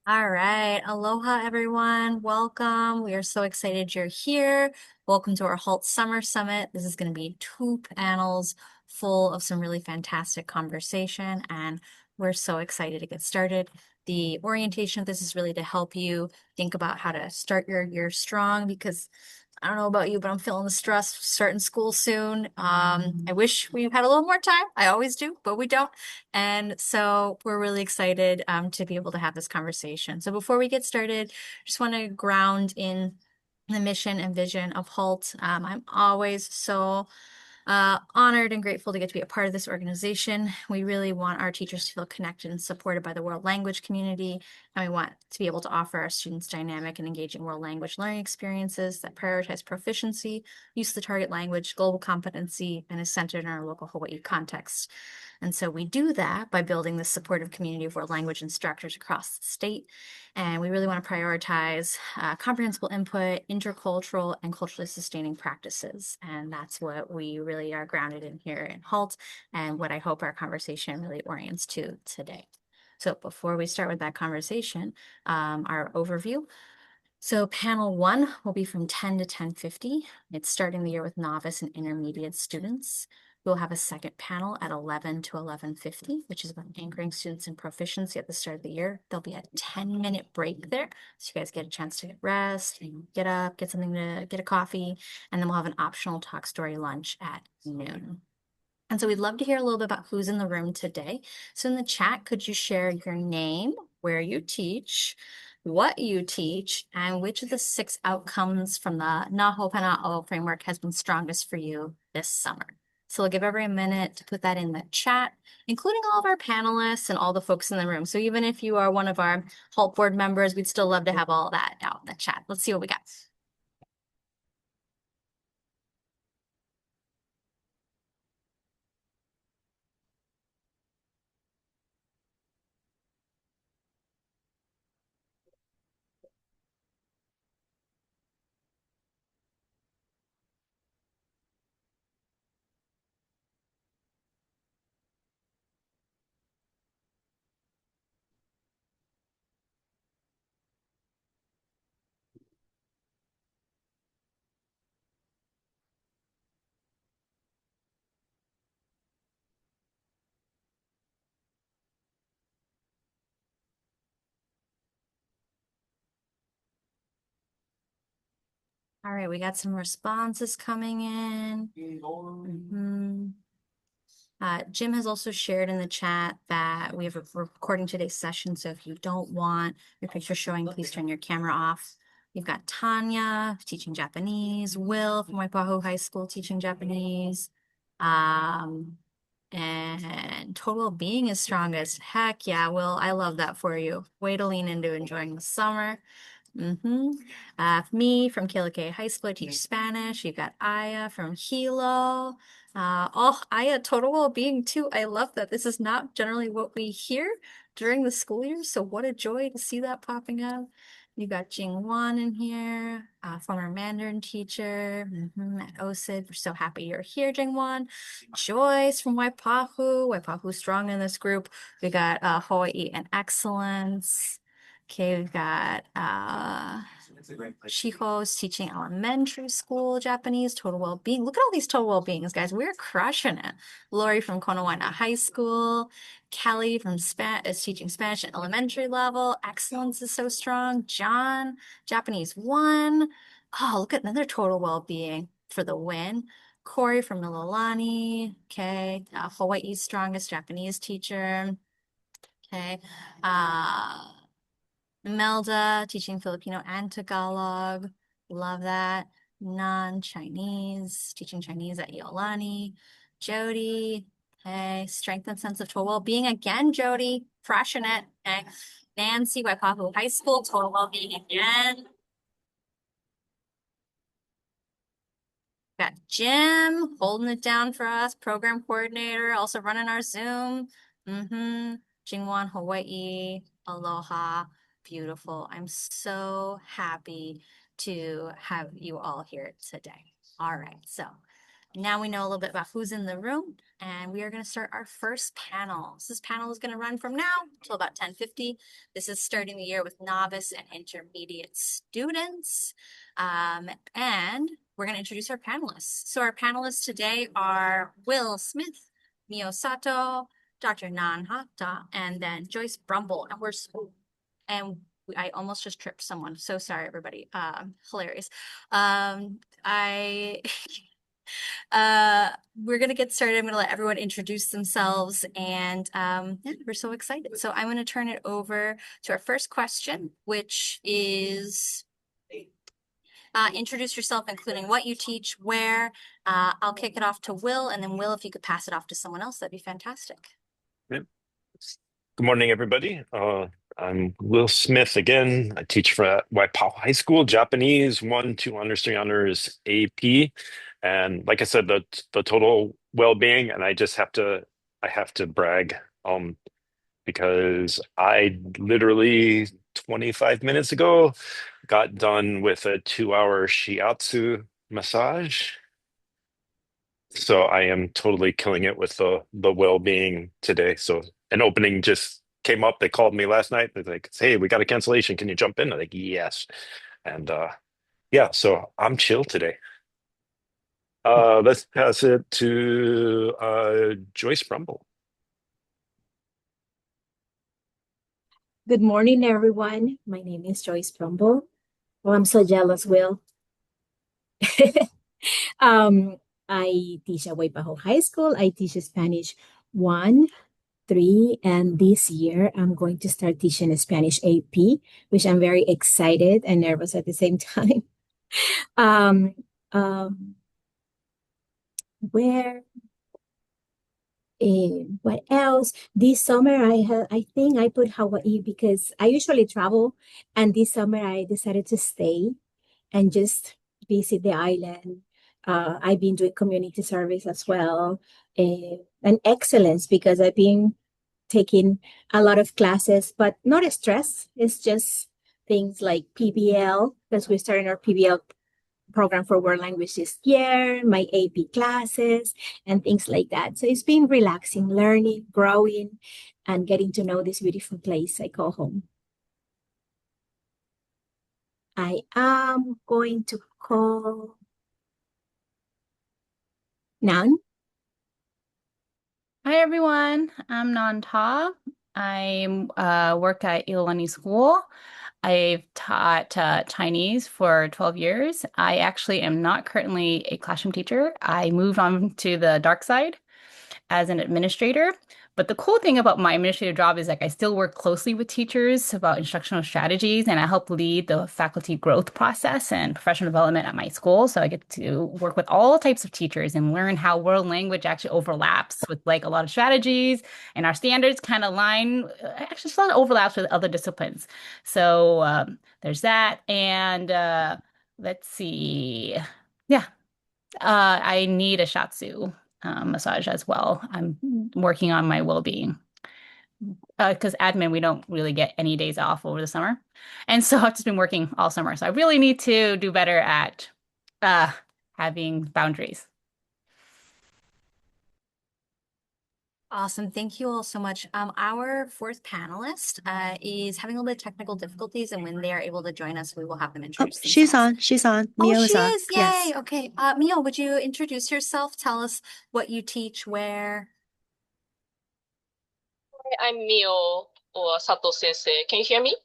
All right. Aloha, everyone. Welcome. We are so excited you're here. Welcome to our HALT Summer Summit. This is going to be two panels full of some really fantastic conversation, and we're so excited to get started. The orientation of this is really to help you think about how to start your year strong because I don't know about you, but I'm feeling the stress starting school soon. I wish we had a little more time. I always do, but we don't. And so we're really excited to be able to have this conversation. So before we get started, just want to ground in the mission and vision of HALT. I'm always so honored and grateful to get to be a part of this organization. We really want our teachers to feel connected and supported by the world language community, and we want to be able to offer our students dynamic and engaging world language learning experiences that prioritize proficiency, use of the target language, global competency, and is centered in our local Hawaii context. And so we do that by building this supportive community of world language instructors across the state. And we really want to prioritize comprehensible input, intercultural, and culturally sustaining practices. And that's what we really are grounded in here in HALT and what I hope our conversation really orients to today. So before we start with that conversation, our overview. So panel one will be from 10 to 10:50. It's starting the year with novice and intermediate students. We'll have a second panel at 11 to 11:50, which is about anchoring students in proficiency at the start of the year. There'll be a 10-minute break there, so you guys get a chance to get rest, get up, get something to get a coffee, and then we'll have an optional talk story lunch at noon. And so we'd love to hear a little bit about who's in the room today. So in the chat, could you share your name, where you teach, what you teach, and which of the 6 outcomes from the Naho Pana'o framework has been strongest for you this summer? So we'll give every minute to put that in the chat, including all of our panelists and all the folks in the room. So even if you are one of our HALT board members, we'd still love to have all that out in the chat. Let's see what we got. All right, we got some responses coming in. Jim has also shared in the chat that we have a recording today's session. So if you don't want your picture showing, please turn your camera off. We've got Tanya teaching Japanese, Will from Waipahu High School teaching Japanese. And total being is strongest. Heck yeah, Will, I love that for you. Way to lean into enjoying the summer. Me from Kealakea High School, I teach Spanish. You've got Aya from Hilo. Aya, total well-being too. I love that. This is not generally what we hear during the school year, so what a joy to see that popping up. You got Jing Wan in here, former Mandarin teacher at OSID. We're so happy you're here, Jing Wan. Joyce from Waipahu. Waipahu strong in this group. We got Hawaii and Excellence. Okay, we've got Chico's teaching elementary school Japanese, total well-being. Look at all these total well-beings, guys. We're crushing it. Lori from Konawana High School. Kelly from is teaching Spanish at elementary level. Excellence is so strong. John, Japanese 1. Oh, look at another total well-being for the win. Corey from Mililani. Okay, Hawaii's strongest Japanese teacher. Okay. Imelda, teaching Filipino and Tagalog. Love that. Non-Chinese, teaching Chinese at Iolani. Jody, okay. Strength and sense of total well-being again, Jody. Crushing it. Okay. Nancy, Waipahu High School, total well-being again. Got Jim holding it down for us, program coordinator, also running our Zoom. Jingwan, Hawaii, aloha, beautiful. I'm so happy to have you all here today. All right, so now we know a little bit about who's in the room and we are going to start our first panel. This panel is going to run from now till about 10:50. This is starting the year with novice and intermediate students. And we're going to introduce our panelists. So our panelists today are Will Smith, Mio Sato, Dr. Ngan-Ha, and then Joyce Brumble. And I almost just tripped someone. So sorry, everybody. Hilarious. I we're gonna get started. I'm gonna let everyone introduce themselves, and yeah, we're so excited. So I'm gonna turn it over to our first question, which is introduce yourself, including what you teach, where. I'll kick it off to Will, and then Will, if you could pass it off to someone else, that'd be fantastic. Yep. Good morning, everybody. I'm Will Smith again. I teach for at Waipahu High School, Japanese 1, 2 honors, 3 honors AP. And like I said, the total well-being, and I have to brag because I literally 25 minutes ago got done with a 2-hour shiatsu massage. So I am totally killing it with the well-being today. So an opening just came up. They called me last night. They're like, "Hey, we got a cancellation. Can you jump in?" I'm like, "Yes." And yeah, so I'm chill today. Let's pass it to Joyce Brumble. Good morning, everyone. My name is Joyce Brumble. Oh, I'm so jealous, Will. I teach at Waipahu High School. I teach Spanish 1, 3, and this year I'm going to start teaching Spanish AP, which I'm very excited and nervous at the same time. Um, um, where what else? This summer I think I put Hawaii because I usually travel, and this summer I decided to stay and just visit the island. I've been doing community service as well, and excellence because I've been taking a lot of classes, but not a stress. It's just things like PBL because we're starting our PBL program for world language this year, my AP classes, and things like that. So it's been relaxing, learning, growing, and getting to know this beautiful place I call home. I am going to call Nan. Hi everyone, I'm Ngan-Ha. I work at Iolani School. I've taught Chinese for 12 years. I actually am not currently a classroom teacher. I moved on to the dark side as an administrator. But the cool thing about my administrative job is like I still work closely with teachers about instructional strategies, and I help lead the faculty growth process and professional development at my school. So I get to work with all types of teachers and learn how world language actually overlaps with like a lot of strategies, and our standards kind of line actually a lot of overlaps with other disciplines. So there's that. And let's see. Yeah, I need a shatsu massage as well. I'm working on my well-being because admin, we don't really get any days off over the summer. And so I've just been working all summer. So I really need to do better at uh, having boundaries. Awesome. Thank you all so much. Our fourth panelist is having a little bit of technical difficulties, and when they are able to join us, we will have them introduce themselves. She's on. Oh, Mio is she on. is. Yay. Yes. Okay. Mio, would you introduce yourself? Tell us what you teach, where. I'm Mio or Sato sensei. Can you hear me?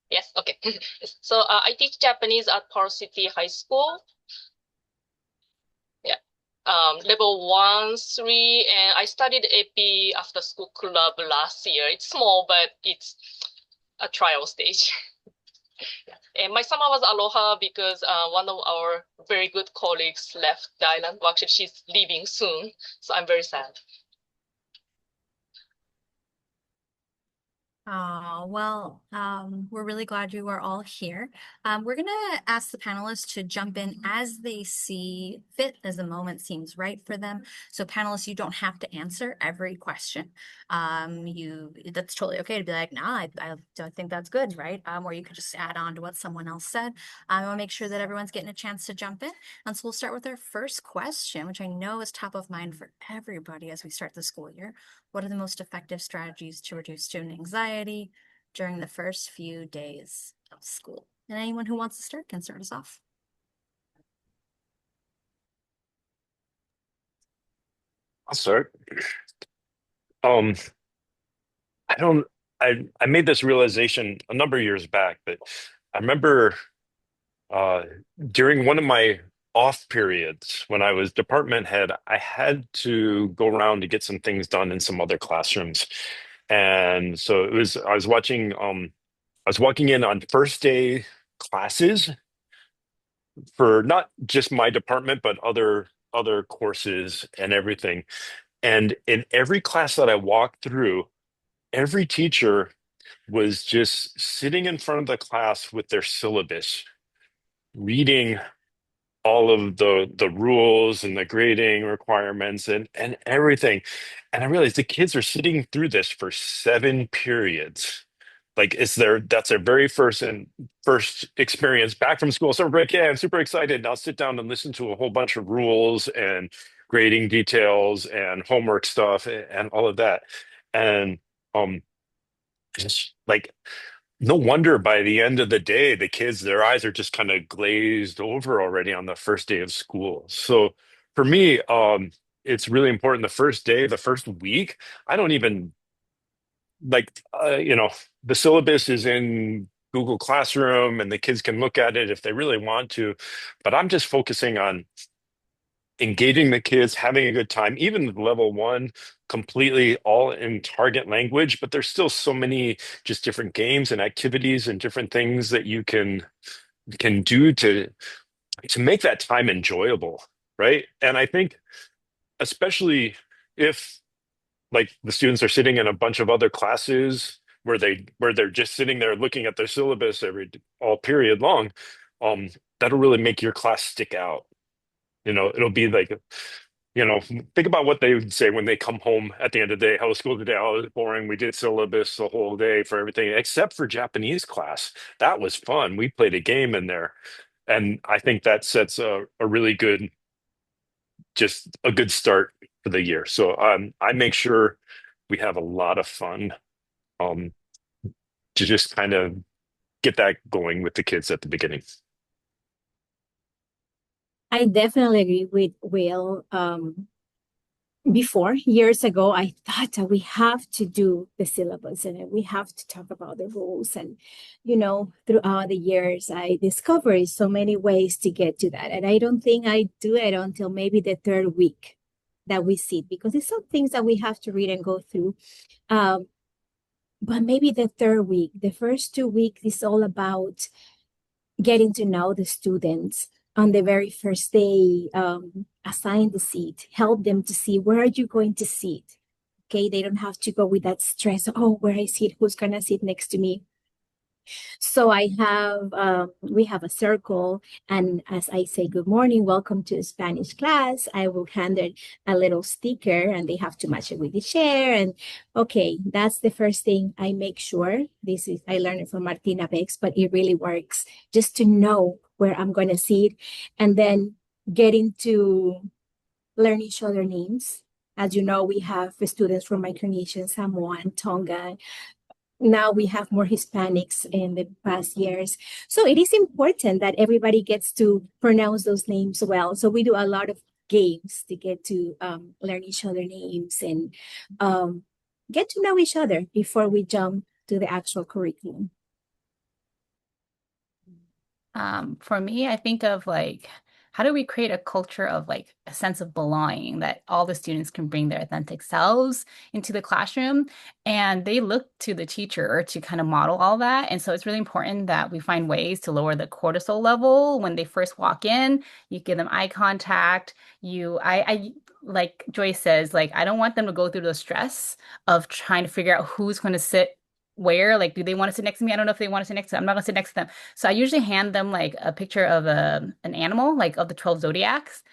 Yes, okay. So I teach Japanese at Pearl City High School. Yeah. Level 1, 3, and I studied AP after school club last year. It's small, but it's a trial stage. And my summer was Aloha because one of our very good colleagues left the island. Well, actually, she's leaving soon, so I'm very sad. Oh, well, we're really glad you are all here. We're going to ask the panelists to jump in as they see fit, as the moment seems right for them. So panelists, you don't have to answer every question. That's totally okay to be like, nah, I don't think that's good, right? Or you could just add on to what someone else said. I want to make sure that everyone's getting a chance to jump in. And so we'll start with our first question, which I know is top of mind for everybody as we start the school year. What are the most effective strategies to reduce student anxiety during the first few days of school? And anyone who wants to start can start us off. I'll start. Um, I don't. I made this realization a number of years back, but I remember uh, during one of my off periods when I was department head, I had to go around to get some things done in some other classrooms, and so it was. I was watching. I was walking in on first day classes for not just my department, but other courses and everything. And in every class that I walked through, every teacher was just sitting in front of the class with their syllabus, reading all of the rules and the grading requirements and everything. And I realized the kids are sitting through this for 7 periods. Like that's their very first experience back from school. Summer break, yeah, I'm super excited. Now sit down and listen to a whole bunch of rules and grading details and homework stuff and all of that. And um just like no wonder by the end of the day, the kids, their eyes are just kind of glazed over already on the first day of school. So for me, it's really important the first day, the first week. I don't even like, the syllabus is in Google Classroom and the kids can look at it if they really want to. But I'm just focusing on engaging the kids, having a good time, even with level one, completely all in target language. But there's still so many just different games and activities and different things that you can do to make that time enjoyable, right? And I think especially if like the students are sitting in a bunch of other classes where they're just sitting there looking at their syllabus every all period long, um, that'll really make your class stick out. It'll be like, think about what they would say when they come home at the end of the day. How was school today? Oh, it was boring. We did syllabus the whole day for everything except for Japanese class. That was fun. We played a game in there. And I think that sets a really good, just a good start for the year. So I make sure we have a lot of fun um, to just kind of get that going with the kids at the beginning. I definitely agree with Will. Before, years ago, I thought that we have to do the syllabus and we have to talk about the rules. And, throughout the years, I discovered so many ways to get to that. And I don't think I do it until maybe the third week that we sit, because it's some things that we have to read and go through. But maybe the third week, the first 2 weeks is all about getting to know the students on the very first day. Assign the seat, help them to see where are you going to sit. Okay, they don't have to go with that stress. Oh, where I sit, who's gonna sit next to me? So we have a circle, and as I say, good morning, welcome to Spanish class, I will hand it a little sticker, and they have to match it with the chair. And okay, that's the first thing I make sure. I learned it from Martina Bex, but it really works just to know where I'm going to sit, and then getting to learn each other names. As you know, we have students from Micronesia, Samoa, and Tonga. Now we have more Hispanics in the past years. So it is important that everybody gets to pronounce those names well. So we do a lot of games to get to learn each other names and get to know each other before we jump to the actual curriculum. For me, I think of like, how do we create a culture of like a sense of belonging that all the students can bring their authentic selves into the classroom, and they look to the teacher to kind of model all that. And so it's really important that we find ways to lower the cortisol level when they first walk in. You give them eye contact. I like Joyce says, like, I don't want them to go through the stress of trying to figure out who's going to sit where, like, do they want to sit next to me? I don't know if they want to sit next to them. I'm not gonna sit next to them. So I usually hand them like a picture of an animal, like of the 12 zodiacs.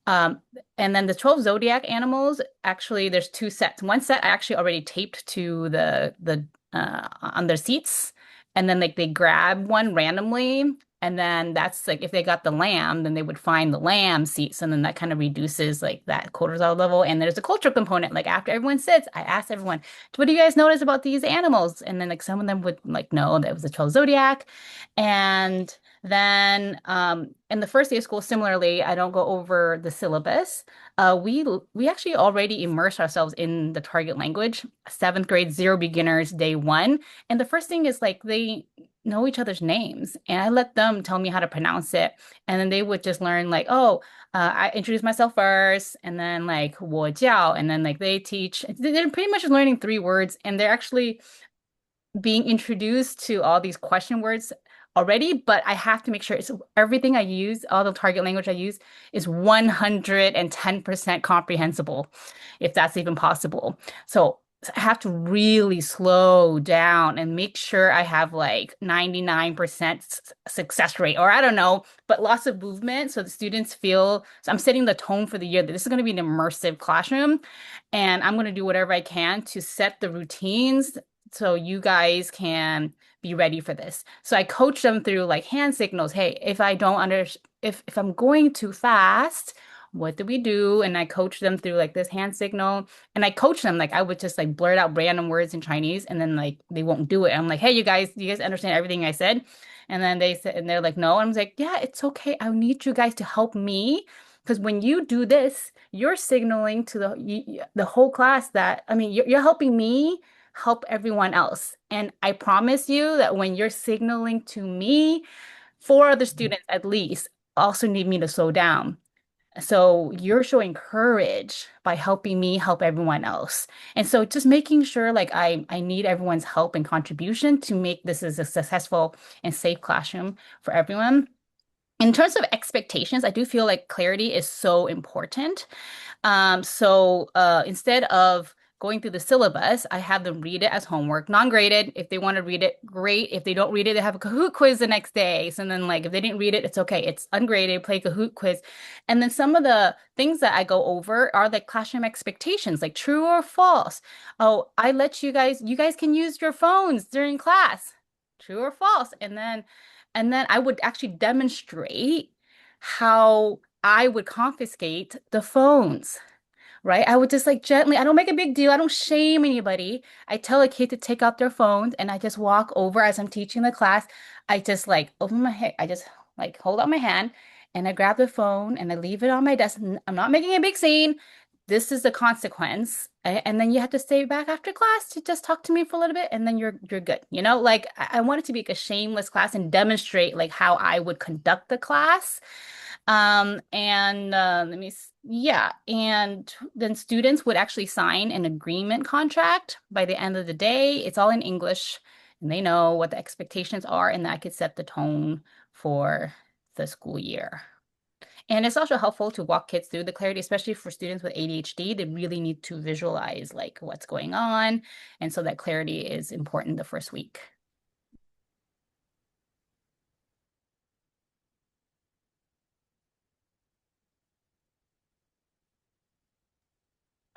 Um, and then the 12 zodiac animals, actually, there's two sets. One set I actually already taped to the on their seats, and then like they grab one randomly, and then that's like if they got the lamb, then they would find the lamb seats, and then that kind of reduces like that cortisol level. And there's a cultural component. Like after everyone sits, I ask everyone, "What do you guys notice about these animals?" And then like some of them would like know that it was the 12 zodiac, and then in the first day of school, similarly, I don't go over the syllabus. We actually already immerse ourselves in the target language. Seventh grade, zero beginners, day one. And the first thing is like they know each other's names, and I let them tell me how to pronounce it. And then they would just learn like, oh, I introduce myself first, and then like 我叫, and then like they teach. They're pretty much learning three words, and they're actually being introduced to all these question words already, but I have to make sure it's everything I use, all the target language I use is 110% comprehensible, if that's even possible. So I have to really slow down and make sure I have like 99% success rate, or I don't know, but lots of movement so the students feel, so I'm setting the tone for the year that this is going to be an immersive classroom, and I'm going to do whatever I can to set the routines so you guys can be ready for this. So I coach them through like hand signals. Hey, if I don't under if I'm going too fast, what do we do? And I coach them through like this hand signal. And I coach them like I would just like blurt out random words in Chinese, and then like they won't do it. I'm like, hey, you guys understand everything I said? And then they said, and they're like, no. And I'm like, yeah, it's okay. I need you guys to help me. Because when you do this, you're signaling to the whole class that, I mean, you're helping me help everyone else. And I promise you that when you're signaling to me, four other students at least also need me to slow down. So you're showing courage by helping me help everyone else. And so just making sure like I need everyone's help and contribution to make this as a successful and safe classroom for everyone. In terms of expectations, I do feel like clarity is so important. Instead of going through the syllabus, I have them read it as homework, non-graded. If they want to read it, great. If they don't read it, they have a Kahoot quiz the next day. So then like if they didn't read it, it's okay. It's ungraded, play Kahoot quiz. And then some of the things that I go over are like classroom expectations, like true or false. Oh, I let you guys can use your phones during class. True or false. And then I would actually demonstrate how I would confiscate the phones, right? I would just like gently, I don't make a big deal. I don't shame anybody. I tell a kid to take out their phones, and I just walk over as I'm teaching the class. I just like open my head. I just like hold out my hand and I grab the phone and I leave it on my desk. I'm not making a big scene. This is the consequence. And then you have to stay back after class to just talk to me for a little bit, and then you're good. You know, like I want it to be like a shameless class and demonstrate like how I would conduct the class. And let me, yeah, and then students would actually sign an agreement contract by the end of the day. It's all in English, and they know what the expectations are, and that could set the tone for the school year. And it's also helpful to walk kids through the clarity, especially for students with ADHD. They really need to visualize like what's going on. And so that clarity is important the first week.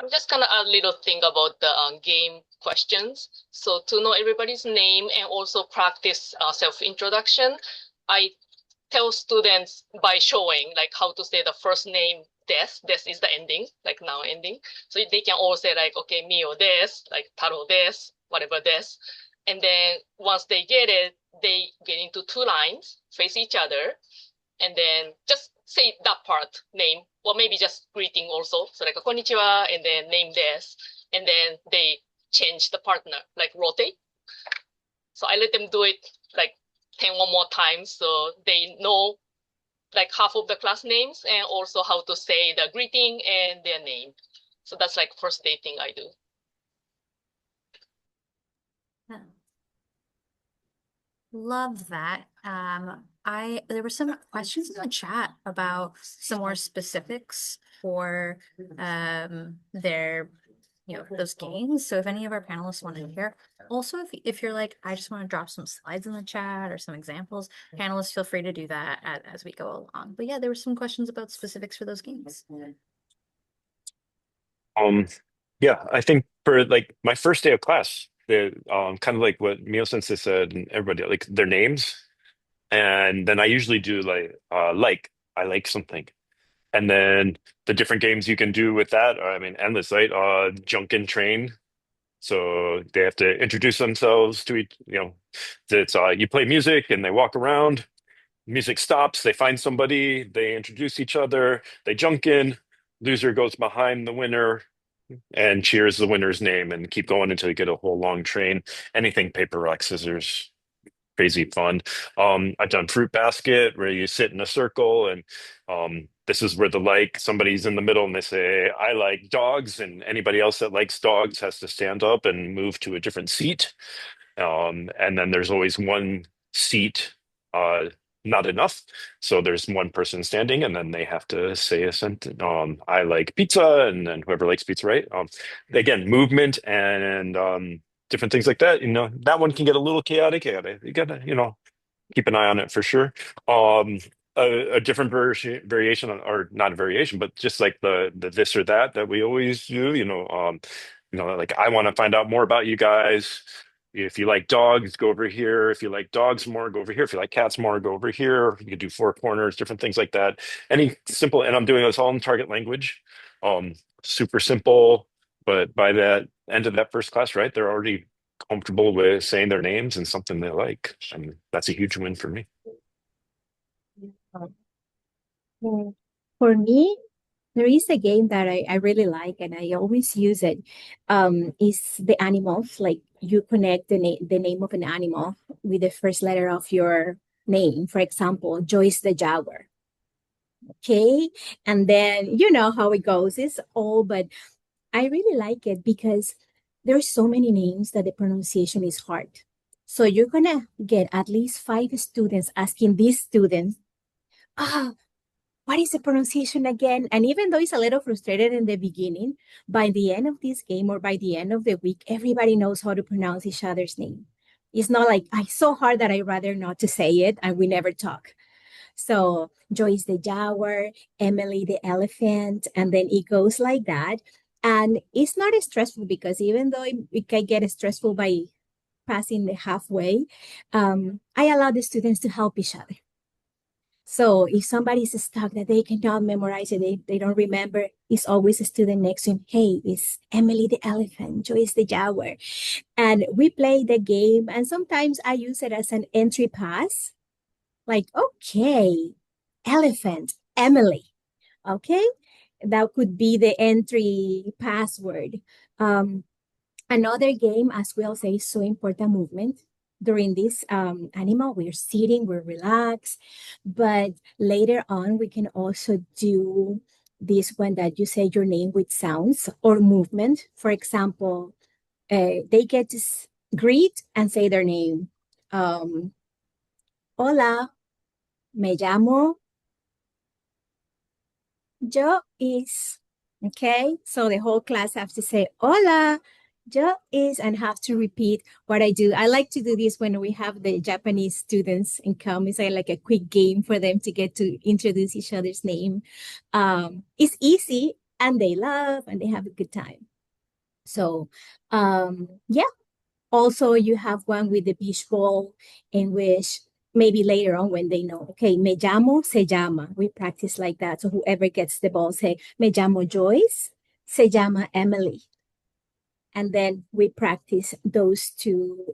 I'm just gonna add a little thing about the game questions. So to know everybody's name and also practice self-introduction, I tell students by showing like how to say the first name des is the ending, like now ending. So they can all say like, okay, Mio des, like Taro des, whatever des. And then once they get it, they get into two lines, face each other, and then just say that part, name, or maybe just greeting also. So like, konnichiwa, and then name des, and then they change the partner, like rotate. So I let them do it like 10 or more times, so they know like half of the class names and also how to say the greeting and their name. So that's like first day thing I do. Love that. There were some questions in the chat about some more specifics for their those games. So if any of our panelists want to hear also, if you're like, I just want to drop some slides in the chat or some examples, panelists, feel free to do that as we go along. But yeah, there were some questions about specifics for those games. Yeah, I think for like my first day of class, the kind of like what Mio Sensei said and everybody like their names, and then I usually do like I like something, and then the different games you can do with that are, I mean, endless, right? Junkin Train. So they have to introduce themselves to each, it's you play music and they walk around, music stops, they find somebody, they introduce each other, they junk in, loser goes behind the winner and cheers the winner's name and keep going until you get a whole long train. Anything paper, rock, scissors, crazy fun. I've done fruit basket where you sit in a circle and this is where somebody's in the middle and they say, I like dogs, and anybody else that likes dogs has to stand up and move to a different seat. And then there's always one seat, not enough. So there's one person standing, and then they have to say a sentence. I like pizza, and then whoever likes pizza, right? Again, movement and different things like that. That one can get a little chaotic. You gotta, keep an eye on it for sure. Um, a different variation, or not a variation, but just like the this or that we always do. Like I want to find out more about you guys. If you like dogs, go over here. If you like dogs more, go over here. If you like cats more, go over here. You could do four corners, different things like that. Any simple, and I'm doing this all in target language. Super simple, but by the end of that first class, right, they're already comfortable with saying their names and something they like. I mean, that's a huge win for me. For me, there is a game that I really like and I always use it. Is the animals. Like you connect the name of an animal with the first letter of your name. For example, Joyce the Jaguar. Okay. And then you know how it goes. It's all, but I really like it because there's so many names that the pronunciation is hard. So you're gonna get at least 5 students asking these students, what is the pronunciation again? And even though it's a little frustrated in the beginning, by the end of this game or by the end of the week, everybody knows how to pronounce each other's name. It's not like it's so hard that I'd rather not to say it and we never talk. So Joyce the Jaguar, Emily the elephant, and then it goes like that. And it's not stressful because even though it can get stressful by passing the halfway, I allow the students to help each other. So if somebody's stuck that they cannot memorize it, they don't remember, it's always a student next to him. Hey, it's Emily the elephant, Joyce the Jaguar. And we play the game, and sometimes I use it as an entry pass. Like, okay, elephant, Emily. Okay, that could be the entry password. Another game, as we'll say, is so important movement. During this animal, we're sitting, we're relaxed. But later on, we can also do this one that you say your name with sounds or movement. For example, they get to greet and say their name. Hola, me llamo Joyce. Okay, so the whole class has to say hola, Joyce, and have to repeat what I do. I like to do this when we have the Japanese students and come. It's like a quick game for them to get to introduce each other's name. It's easy and they love and they have a good time. So yeah, also you have one with the beach ball in which maybe later on when they know, okay, me llamo, se llama. We practice like that. So whoever gets the ball say, me llamo Joyce, se llama Emily. And then we practice those two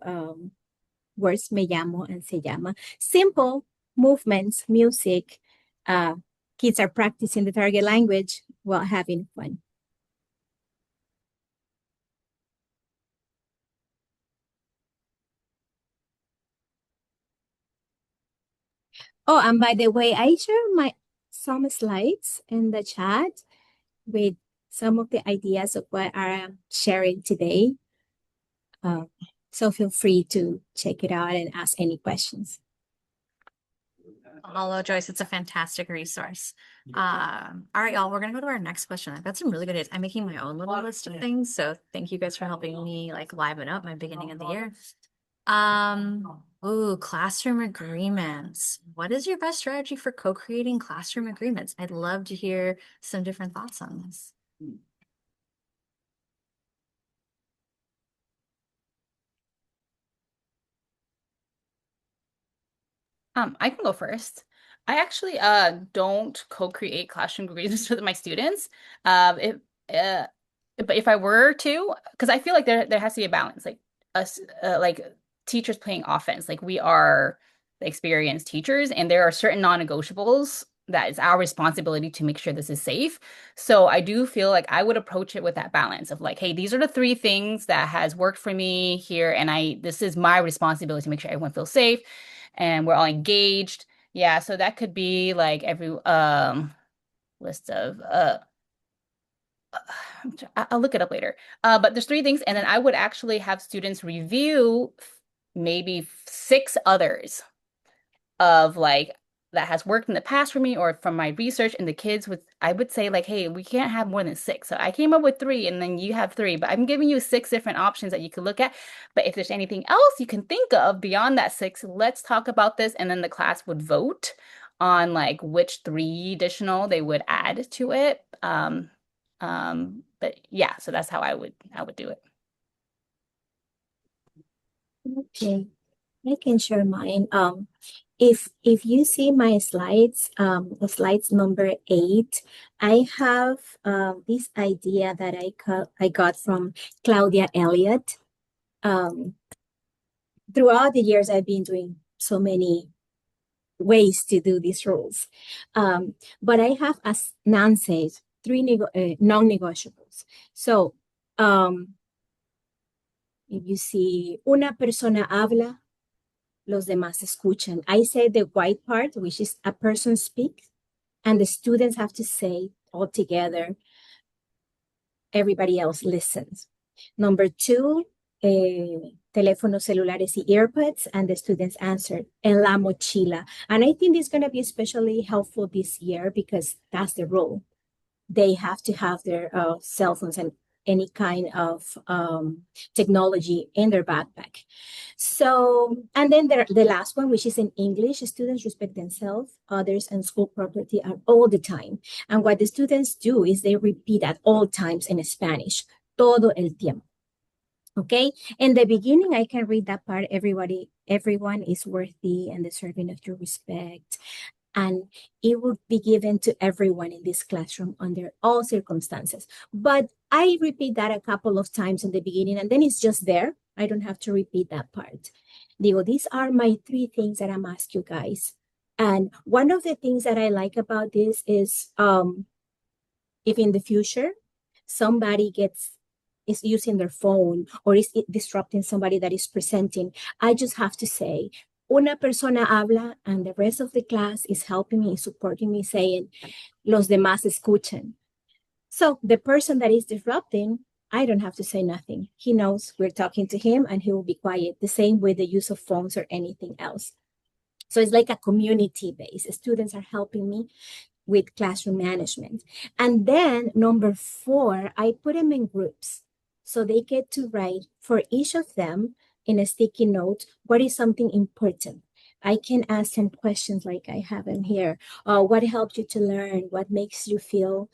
words, me llamo and se llama. Simple movements, music. Kids are practicing the target language while having fun. Oh, and by the way, I share some slides in the chat with some of the ideas of what I'm sharing today. So feel free to check it out and ask any questions. Hello, Joyce. It's a fantastic resource. All right, y'all, we're gonna go to our next question. I've got some really good ideas. I'm making my own little list of things, so thank you guys for helping me like liven up my beginning of the year. Classroom agreements. What is your best strategy for co-creating classroom agreements? I'd love to hear some different thoughts on this. I can go first. I actually don't co-create classroom agreements with my students. If uh but if I were to, because I feel like there has to be a balance, like us like teachers playing offense. Like we are the experienced teachers, and there are certain non-negotiables that is our responsibility to make sure this is safe. So I do feel like I would approach it with that balance of like, hey, these are the three things that has worked for me here, and this is my responsibility to make sure everyone feels safe and we're all engaged. Yeah, so that could be like every list of I'll look it up later. But there's three things, and then I would actually have students review maybe six others of like that has worked in the past for me or from my research, and the kids would I would say like, hey, we can't have more than six. So I came up with three and then you have three, but I'm giving you six different options that you could look at. But if there's anything else you can think of beyond that six, let's talk about this. And then the class would vote on like which three additional they would add to it. But yeah, so that's how I would do it. Okay, I can share mine. If you see my slides, the slides number 8, I have this idea that I got from Claudia Elliott. Throughout the years, I've been doing so many ways to do these rules. But I have, as Nan says, three non-negotiables. So if you see, una persona habla, los demás escuchan. I say the white part, which is a person speaks, and the students have to say all together, everybody else listens. Number 2, teléfonos celulares y earbuds, and the students answered, en la mochila. And I think this is going to be especially helpful this year because that's the rule. They have to have their cell phones and any kind of technology in their backpack. So, and then the last one, which is in English, students respect themselves, others, and school property at all the time. And what the students do is they repeat at all times in Spanish, todo el tiempo. Okay, in the beginning, I can read that part. Everyone is worthy and deserving of your respect. And it would be given to everyone in this classroom under all circumstances. But I repeat that a couple of times in the beginning, and then it's just there. I don't have to repeat that part. Digo, these are my 3 things that I'm asking you guys. And one of the things that I like about this is if in the future somebody is using their phone or is disrupting somebody that is presenting, I just have to say, una persona habla, and the rest of the class is helping me, supporting me, saying, los demás escuchan. So the person that is disrupting, I don't have to say nothing. He knows we're talking to him and he will be quiet. The same with the use of phones or anything else. So it's like a community base. Students are helping me with classroom management. And then number 4, I put them in groups. So they get to write for each of them in a sticky note, what is something important? I can ask them questions like I have them here. What helped you to learn? What makes you feel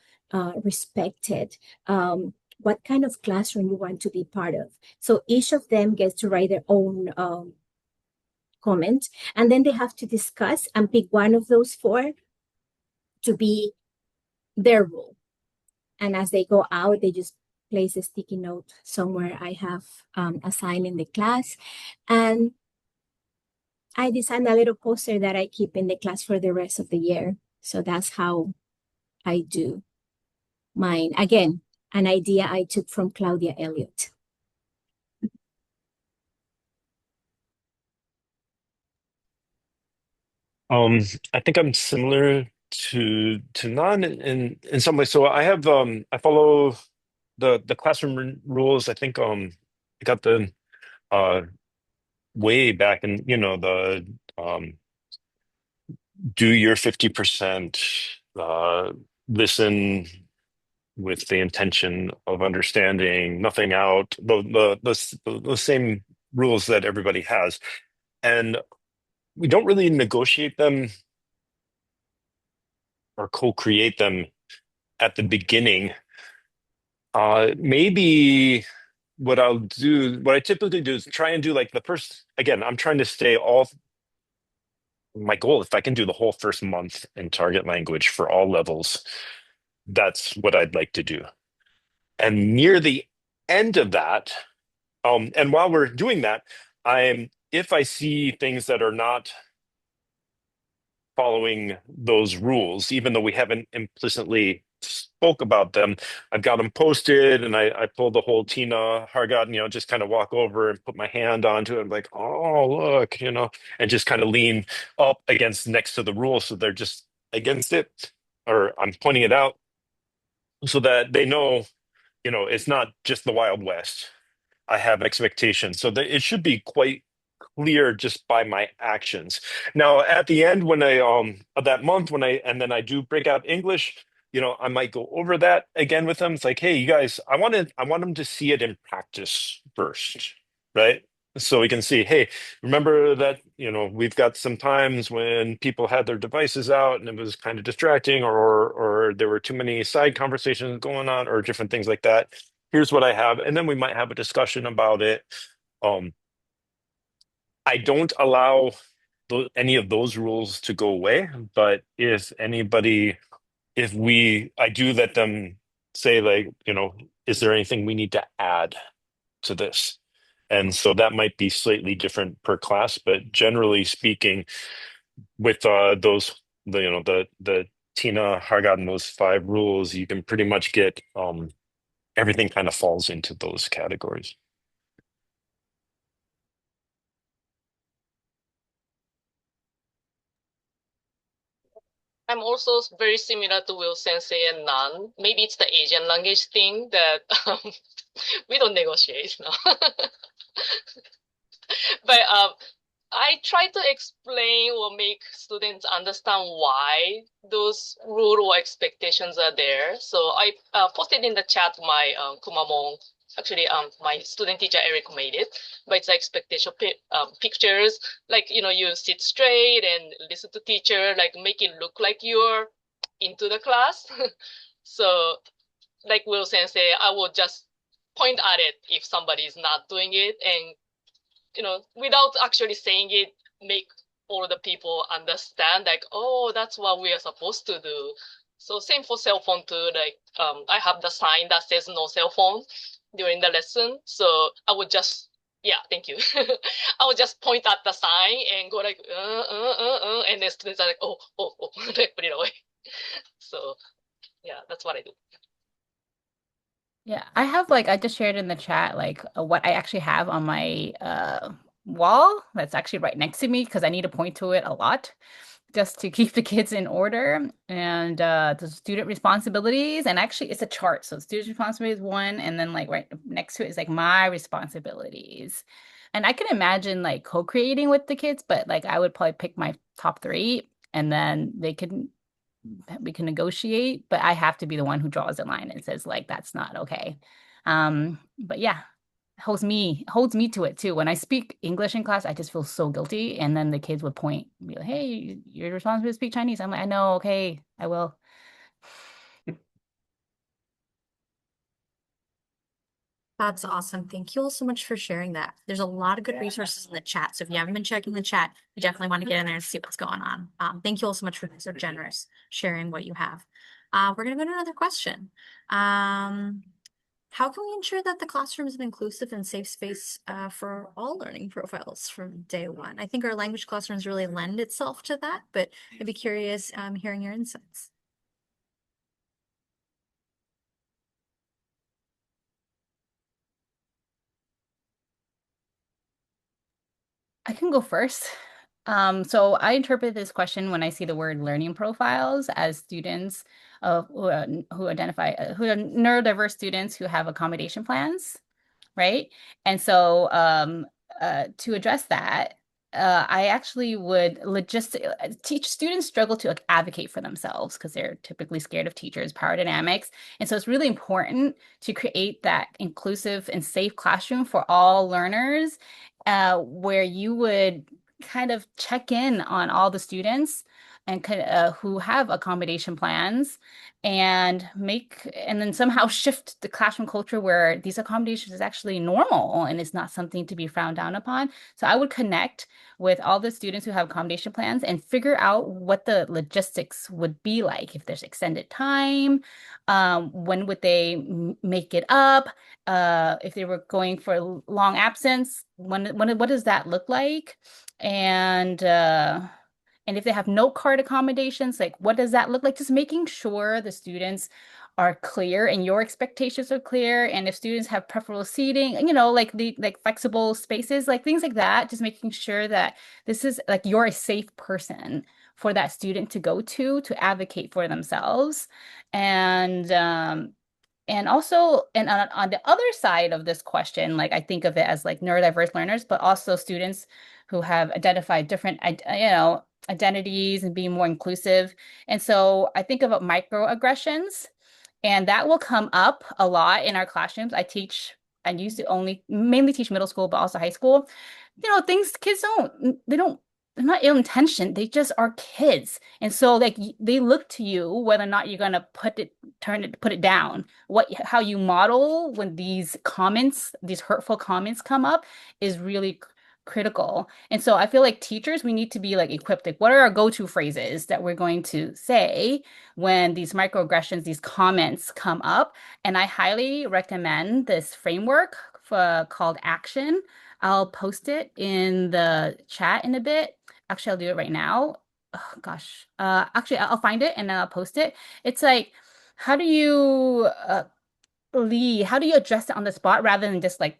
respected? What kind of classroom you want to be part of? So each of them gets to write their own comment, and then they have to discuss and pick one of those 4 to be their rule. And as they go out, they just place a sticky note somewhere I have assigned in the class. And I designed a little poster that I keep in the class for the rest of the year. So that's how I do mine. Again, an idea I took from Claudia Elliott. I think I'm similar to Nan in some ways. So I have I follow the classroom rules. I think I got the uh way back in the do your 50%, listen with the intention of understanding, nothing out, the same rules that everybody has. And we don't really negotiate them or co-create them at the beginning. Maybe what I typically do is try and do like the first, again, I'm trying to stay all, my goal, if I can do the whole first month in target language for all levels, that's what I'd like to do. And near the end of that, and while we're doing that, if I see things that are not following those rules, even though we haven't implicitly spoke about them, I've got them posted and I pull the whole Tina Hargat, just kind of walk over and put my hand onto it. I'm like, oh, look, and just kind of lean up against next to the rule. So they're just against it, or I'm pointing it out so that they know, it's not just the Wild West. I have expectations. So that it should be quite clear just by my actions. Now, at the end, when I of that month, and then I do break out English, I might go over that again with them. It's like, hey, you guys, I want them to see it in practice first, right? So we can see, hey, remember that, we've got some times when people had their devices out and it was kind of distracting, or there were too many side conversations going on, or different things like that. Here's what I have, and then we might have a discussion about it. Um, I don't allow any of those rules to go away, but I do let them say, like, is there anything we need to add to this? And so that might be slightly different per class, but generally speaking, with the Tina Hargat and those 5 rules, you can pretty much get everything kind of falls into those categories. I'm also very similar to Will Sensei and Nan. Maybe it's the Asian language thing that we don't negotiate. No? But I try to explain or make students understand why those rules or expectations are there. So I posted in the chat my Kumamon. Actually, my student teacher Eric made it, but it's expectation pictures. Like, you sit straight and listen to teacher, like make it look like you're into the class. So, like Will Sensei, I will just point at it if somebody is not doing it, and without actually saying it, make all the people understand, like, oh, that's what we are supposed to do. So same for cell phone too. Like, I have the sign that says no cell phone during the lesson. So I would just, yeah, thank you. I would just point at the sign and go like, and then students are like, oh, like put it away. So yeah, that's what I do. Yeah, I have I just shared in the chat what I actually have on my wall that's actually right next to me because I need to point to it a lot just to keep the kids in order, and the student responsibilities, and actually it's a chart. So student responsibilities 1, and then right next to it is my responsibilities. And I can imagine co-creating with the kids, but I would probably pick my top 3 and then we can negotiate, but I have to be the one who draws the line and says that's not okay. But yeah, holds me to it too. When I speak English in class, I just feel so guilty. And then the kids would point, be like, hey, you're responsible to speak Chinese. I'm like, I know, okay, I will. That's awesome. Thank you all so much for sharing that. There's a lot of good resources in the chat. So if you haven't been checking the chat, you definitely want to get in there and see what's going on. Thank you all so much for being so generous, sharing what you have. We're going to go to another question. How can we ensure that the classroom is an inclusive and safe space for all learning profiles from day one? I think our language classrooms really lend itself to that, but I'd be curious hearing your insights. I can go first. So I interpret this question when I see the word learning profiles as students who identify who are neurodiverse students who have accommodation plans, right? And so to address that, I actually would teach students struggle to like, advocate for themselves because they're typically scared of teachers, power dynamics. And so it's really important to create that inclusive and safe classroom for all learners, where you would kind of check in on all the students and who have accommodation plans and then somehow shift the classroom culture where these accommodations is actually normal and it's not something to be frowned down upon. So I would connect with all the students who have accommodation plans and figure out what the logistics would be like. If there's extended time, when would they make it up? If they were going for a long absence, what does that look like? And and if they have note card accommodations, like what does that look like? Just making sure the students are clear and your expectations are clear. And if students have preferable seating, like the like flexible spaces, like things like that, just making sure that this is like you're a safe person for that student to go to advocate for themselves. And also, and on the other side of this question, like I think of it as like neurodiverse learners, but also students who have identified different, identities and being more inclusive. And so I think about microaggressions, and that will come up a lot in our classrooms. I used to only mainly teach middle school, but also high school. Kids they're not ill-intentioned. They just are kids. And so like they look to you whether or not you're gonna put it down. How you model when these hurtful comments come up is really critical. And so I feel like teachers, we need to be like equipped. Like, what are our go-to phrases that we're going to say when these microaggressions, these comments come up? And I highly recommend this framework called Action. I'll post it in the chat in a bit. Actually, I'll do it right now. Oh, gosh. Actually, I'll find it and then I'll post it. It's like, how do you how do you address it on the spot rather than just like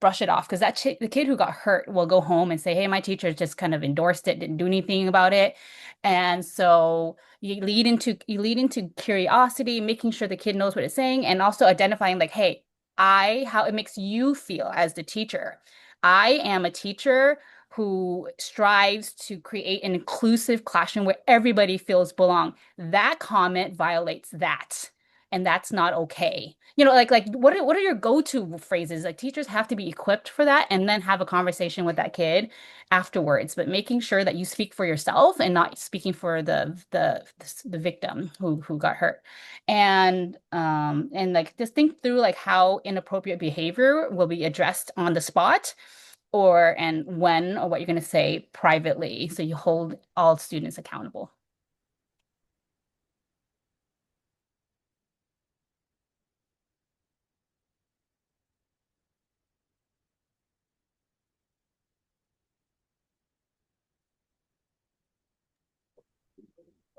brush it off? Because the kid who got hurt will go home and say, "Hey, my teacher just kind of endorsed it, didn't do anything about it." And so you lead into curiosity, making sure the kid knows what it's saying, and also identifying like, "Hey, how it makes you feel as the teacher. I am a teacher who strives to create an inclusive classroom where everybody feels belong. That comment violates that." And that's not okay. Like what are your go-to phrases? Like teachers have to be equipped for that and then have a conversation with that kid afterwards, but making sure that you speak for yourself and not speaking for the victim who got hurt. And like just think through like how inappropriate behavior will be addressed on the spot and when or what you're going to say privately so you hold all students accountable.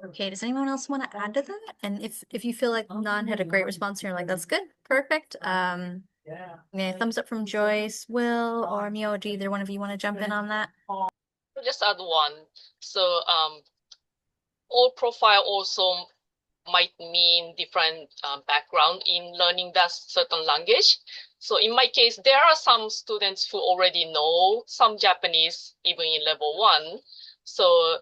Okay, does anyone else want to add to that? And if you feel like Nan had a great response and you're like, that's good, perfect. Yeah, thumbs up from Joyce, Will, or Mio. Do either one of you want to jump in on that? Just add one. So all profile also might mean different background in learning that certain language. So in my case, there are some students who already know some Japanese, even in level 1. So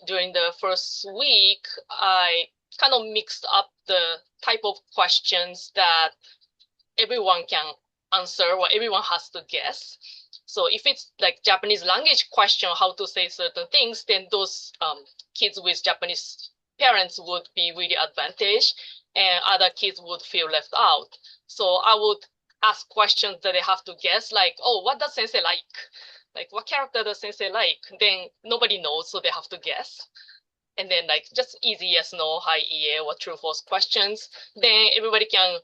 during the first week, I kind of mixed up the type of questions that everyone can answer or everyone has to guess. So if it's like Japanese language question, how to say certain things, then those kids with Japanese parents would be really advantaged and other kids would feel left out. So I would ask questions that they have to guess, like, oh, what does sensei like? Like, what character does sensei like? Then nobody knows, so they have to guess. And then like just easy yes, no, hi, ie, or true, false questions. Then everybody can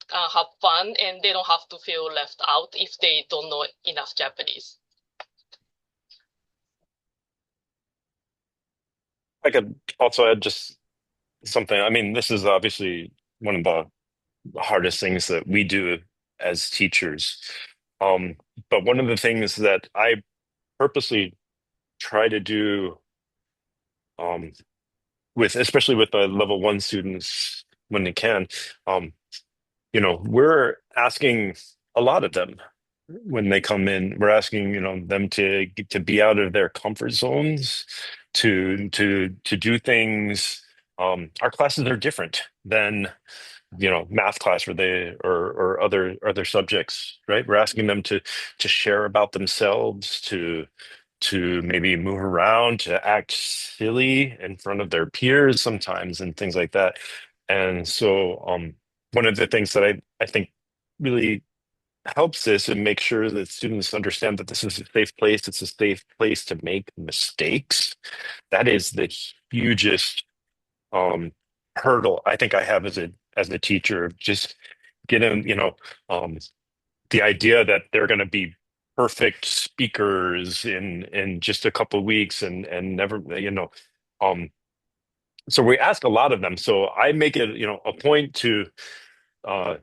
have fun and they don't have to feel left out if they don't know enough Japanese. I could also add just something. I mean, this is obviously one of the hardest things that we do as teachers. But one of the things that I purposely try to do especially with the level 1 students when they can, we're asking a lot of them. when they come in. We're asking, them to be out of their comfort zones, to do things. Our classes are different than math class or other subjects, right? We're asking them to share about themselves, to maybe move around, to act silly in front of their peers sometimes and things like that. And so one of the things that I think really helps this and make sure that students understand that this is a safe place, it's a safe place to make mistakes. That is the hugest um, hurdle I think I have as a teacher. Just getting, um, the idea that they're going to be perfect speakers in just a couple of weeks and never, um, so we ask a lot of them. So I make it, a point to uh,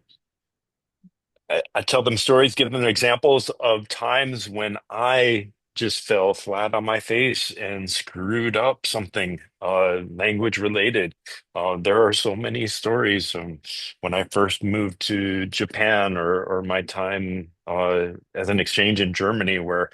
I tell them stories, give them examples of times when I just fell flat on my face and screwed up something language related. There are so many stories when I first moved to Japan or my time as an exchange in Germany where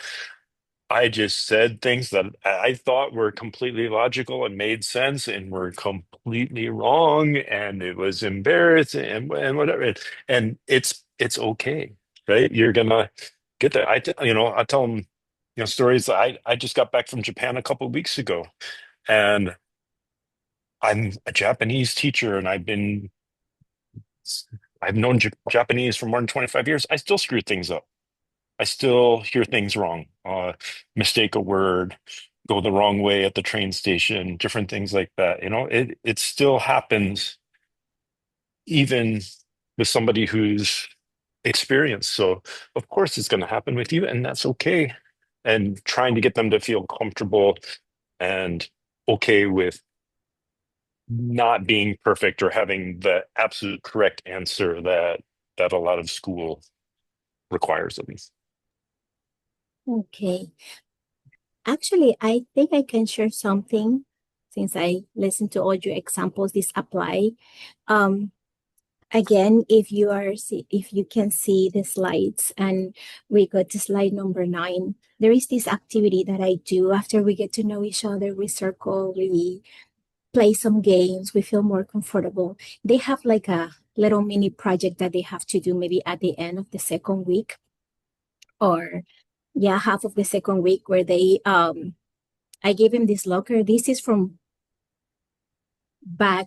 I just said things that I thought were completely logical and made sense and were completely wrong, and it was embarrassing and whatever. And it's okay, right? You're gonna get there. I tell them, stories. I just got back from Japan a couple of weeks ago, and I'm a Japanese teacher, and I've known Japanese for more than 25 years. I still screw things up. I still hear things wrong, mistake a word, go the wrong way at the train station, different things like that. It still happens even with somebody who's experienced. So of course it's going to happen with you, and that's okay. And trying to get them to feel comfortable and okay with not being perfect or having the absolute correct answer that a lot of school requires of me. Okay. Actually, I think I can share something since I listened to all your examples. This apply. Again, if you can see the slides and we go to slide number 9, there is this activity that I do after we get to know each other. We circle, we play some games, we feel more comfortable. They have like a little mini project that they have to do maybe at the end of the second week or half of the second week where they I gave him this locker. This is from back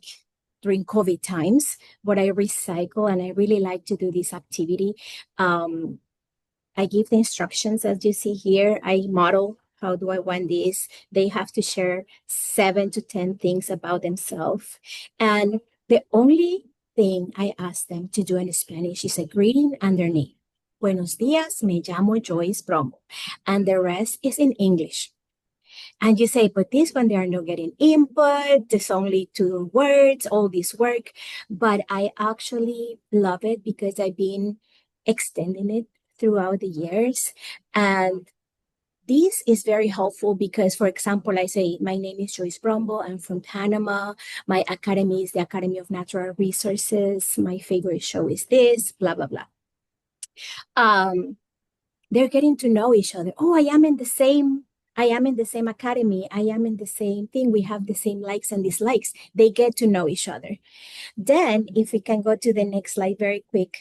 during COVID times, but I recycle and I really like to do this activity. I give the instructions as you see here. I model how do I want this. They have to share 7 to 10 things about themselves. And the only thing I ask them to do in Spanish is a greeting and their name. Buenos días, me llamo Joyce Brumble. And the rest is in English. And you say, but this one, they are not getting input. There's only 2 words, all this work. But I actually love it because I've been extending it throughout the years. And this is very helpful because, for example, I say, my name is Joyce Brumble. I'm from Panama. My academy is the Academy of Natural Resources. My favorite show is this, blah, blah, blah. They're getting to know each other. Oh, I am in the same academy. I am in the same thing. We have the same likes and dislikes. They get to know each other. Then, if we can go to the next slide very quick.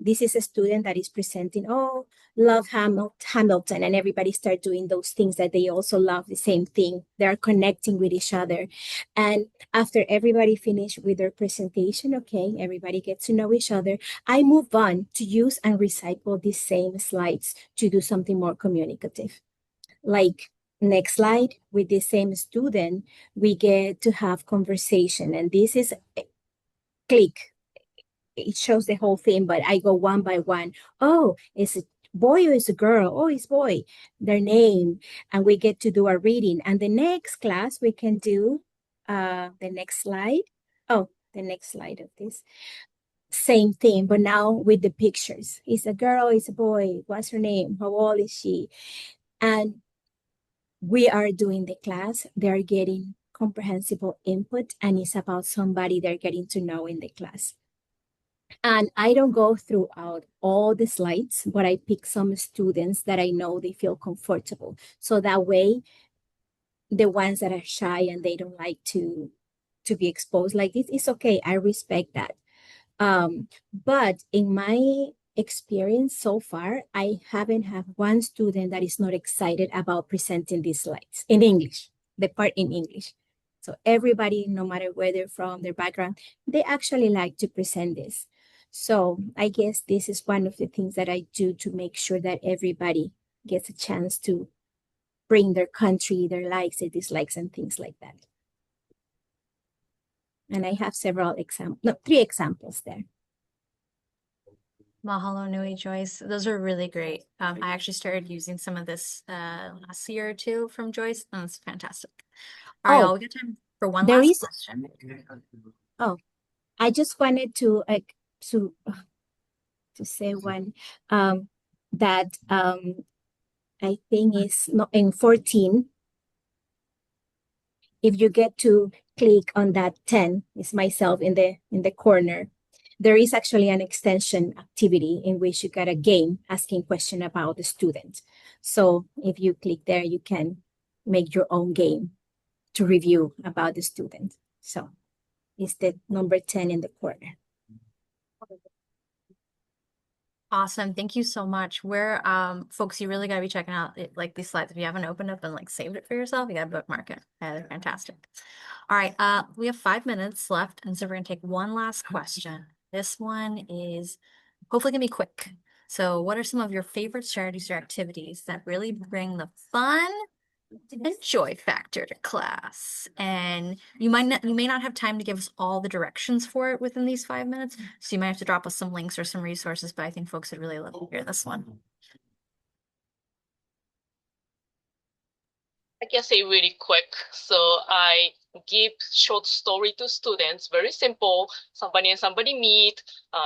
This is a student that is presenting, oh, love Hamilton, and everybody start doing those things that they also love the same thing. They're connecting with each other. And after everybody finish with their presentation, okay, everybody gets to know each other. I move on to use and recycle these same slides to do something more communicative. Like next slide, with the same student, we get to have conversation. And this is click. It shows the whole thing, but I go one by one. Oh, is it boy or is a girl? Oh, it's boy, their name. And we get to do a reading. And the next class, we can do the next slide. Oh, the next slide of this. Same thing, but now with the pictures. Is a girl, is a boy? What's her name? How old is she? And we are doing the class. They're getting comprehensible input, and it's about somebody they're getting to know in the class. And I don't go throughout all the slides, but I pick some students that I know they feel comfortable. So that way, the ones that are shy and they don't like to be exposed like this, it's okay. I respect that. But in my experience so far, I haven't had one student that is not excited about presenting these slides in English, the part in English. So everybody, no matter where they're from, their background, they actually like to present this. So I guess this is one of the things that I do to make sure that everybody gets a chance to bring their country, their likes, their dislikes, and things like that. And I have several examples, no, 3 examples there. Mahalo nui, Joyce. Those are really great. I actually started using some of this last year or two from Joyce, and it's fantastic. All right, Oh, y'all, we got time for one there last is, question. oh, I just wanted to say one that I think is not in 14. If you get to click on that 10, it's myself in the corner. There is actually an extension activity in which you got a game asking question about the student. So if you click there, you can make your own game to review about the student. So it's the number 10 in the corner. Awesome. Thank you so much. Where folks, you really gotta be checking out like these slides. If you haven't opened up and like saved it for yourself, you gotta bookmark it. They're fantastic. All right, we have 5 minutes left, and so we're gonna take one last question. This one is hopefully gonna be quick. So what are some of your favorite strategies or activities that really bring the fun and joy factor to class? And you may not have time to give us all the directions for it within these 5 minutes, so you might have to drop us some links or some resources, but I think folks would really love to hear this one. I can say really quick. So I give short story to students, very simple. Somebody and somebody meet,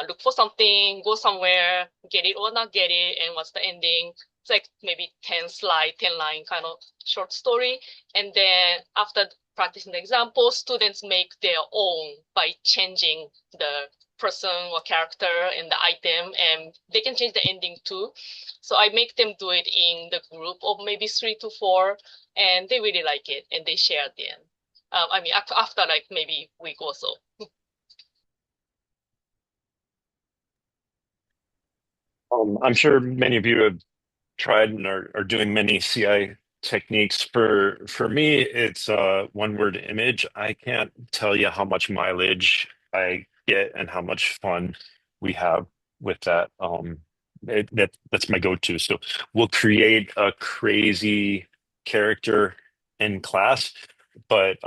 look for something, go somewhere, get it or not get it, and what's the ending. It's like maybe 10 slide, 10 line kind of short story. And then after practicing the example, students make their own by changing the person or character and the item, and they can change the ending too. So I make them do it in the group of maybe 3 to 4, and they really like it, and they share at the end. I mean, after like maybe week or so. I'm sure many of you have tried and are doing many CI techniques. For me, it's one word image. I can't tell you how much mileage I get and how much fun we have with that. That's my go-to. So we'll create a crazy character in class, but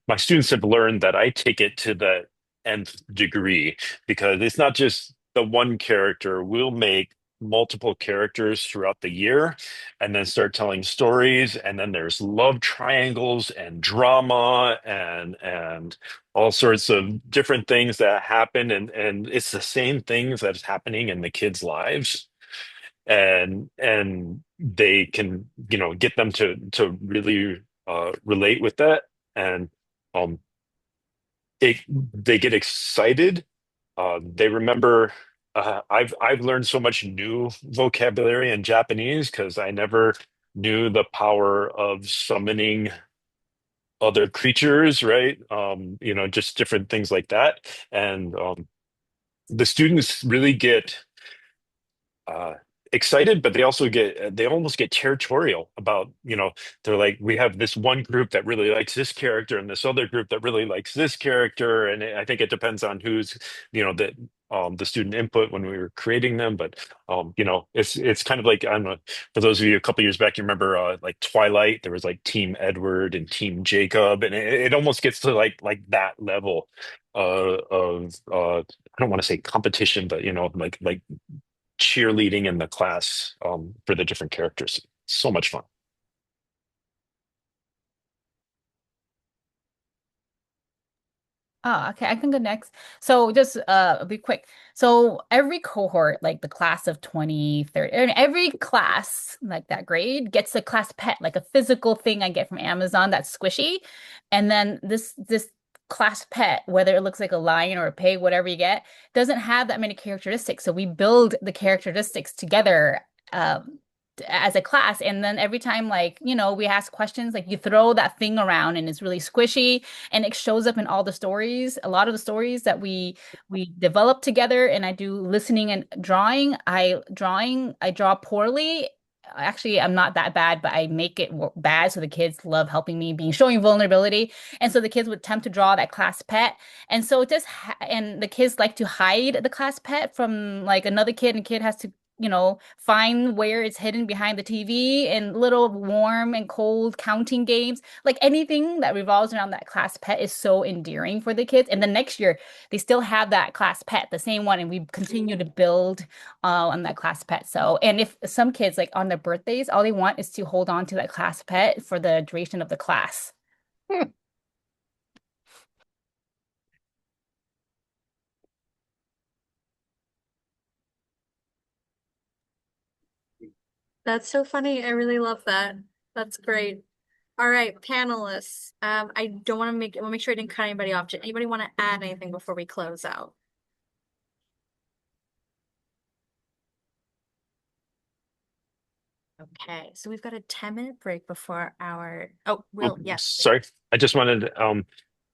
my students have learned that I take it to the nth degree because it's not just the one character. We'll make multiple characters throughout the year and then start telling stories, and then there's love triangles and drama and all sorts of different things that happen, and it's the same things that's happening in the kids' lives, and they can get them to really relate with that, and um they get excited. They remember. I've learned so much new vocabulary in Japanese because I never knew the power of summoning other creatures, right? Just different things like that. And the students really get uh, excited, but they almost get territorial about, they're like, we have this one group that really likes this character and this other group that really likes this character. And I think it depends on who's, the student input when we were creating them. But, it's kind of like, I don't know, for those of you a couple years back, you remember like Twilight, there was like Team Edward and Team Jacob, and it almost gets to like that level of I don't want to say competition, but like cheerleading in the class for the different characters. So much fun. Oh, okay, I can go next. So just be quick. So every cohort, like the class of 20, 30, and every class, like that grade, gets a class pet, like a physical thing I get from Amazon that's squishy. And then this class pet, whether it looks like a lion or a pig, whatever you get, doesn't have that many characteristics. So we build the characteristics together as a class. And then every time, like, we ask questions, like you throw that thing around and it's really squishy and it shows up in all the stories. A lot of the stories that we develop together, and I do listening and drawing. I draw poorly. Actually, I'm not that bad, but I make it bad so the kids love helping me, being showing vulnerability. And so the kids would attempt to draw that class pet. And so it just and the kids like to hide the class pet from like another kid, and kid has to find where it's hidden behind the TV, and little warm and cold counting games. Like anything that revolves around that class pet is so endearing for the kids. And the next year, they still have that class pet, the same one, and we continue to build on that class pet. So, and if some kids, like on their birthdays, all they want is to hold on to that class pet for the duration of the class. That's so funny. I really love that. That's great. All right, panelists. I don't want to make sure I didn't cut anybody off. Did anybody want to add anything before we close out? Okay, so we've got a 10-minute break before our Will, yes. Sorry, I just wanted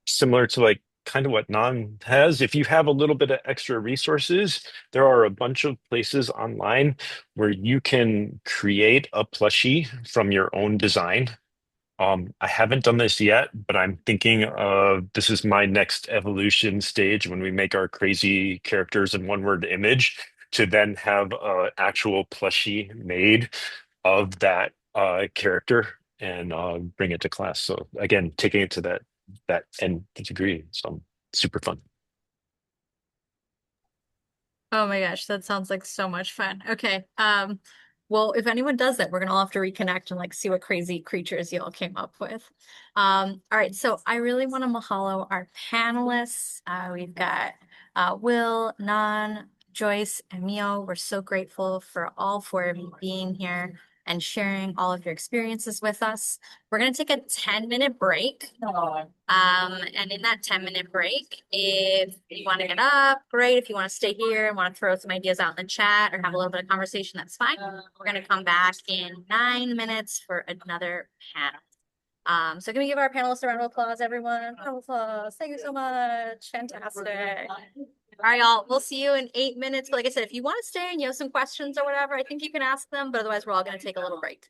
similar to like kind of what Nan has. If you have a little bit of extra resources, there are a bunch of places online where you can create a plushie from your own design. I haven't done this yet, but I'm thinking of this is my next evolution stage when we make our crazy characters in one word image to then have a actual plushie made of that character and bring it to class. So again, taking it to that end degree. So super fun. Oh my gosh, that sounds like so much fun. Okay. Well, if anyone does that, we're gonna all have to reconnect and like see what crazy creatures you all came up with. All right, so I really want to mahalo our panelists. We've got Will, Nan, Joyce, and Mio. We're so grateful for all four of you being here and sharing all of your experiences with us. We're gonna take a 10-minute break. And in that 10-minute break, if you want to get up, great. If you want to stay here and want to throw some ideas out in the chat or have a little bit of conversation, that's fine. We're going to come back in 9 minutes for another panel. So can we give our panelists a round of applause, everyone? Round of applause. Thank you so much. Fantastic. All right, y'all. We'll see you in 8 minutes. But like I said, if you want to stay and you have some questions or whatever, I think you can ask them. But otherwise, we're all going to take a little break.